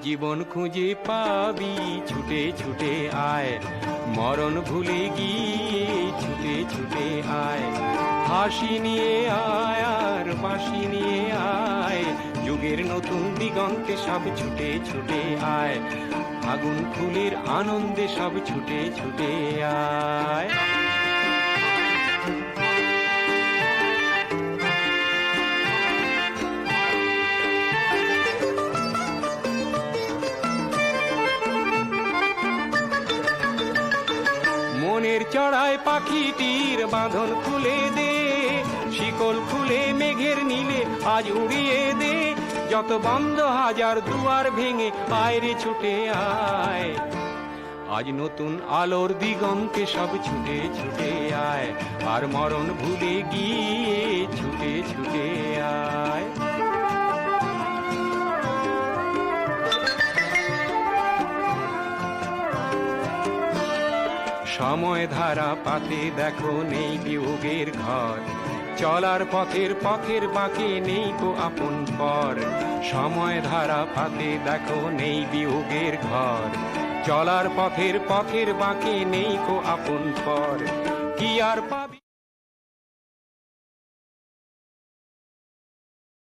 জীবন খুঁজে পাবি ছুটে ছুটে আয়, মরণ ভুলে গিয়ে ছুটে ছুটে আয়। হাসি নিয়ে আয় আর বাঁশি নিয়ে আয়, যুগের নতুন দিগন্তে সব ছুটে ছুটে আয়। আগুন ফুলের আনন্দে সব ছুটে ছুটে আয়। মনের চড়ায় পাখিটির বাঁধন খুলে দে, শিকল খুলে মেঘের নীলে আজ উড়িয়ে দে। যত বন্ধ হাজার দুয়ার ভেঙে আয় রে ছুটে আয়, আজ নতুন আলোর দিগন্তে সব ছুটে ছুটে আয়। আর মরণ ভুলে গিয়ে ছুটে ছুটে আয়। সময় ধারা পাতে দেখো নেই বিয়োগের ঘর, চলার পথের পথের বাঁকে নেই কো আপন পর। সময় ধারা পাতে দেখো নেই বিয়োগের ঘর, চলার পথের পথের বাঁকে নেই কো আপন পর। কি আর পাবি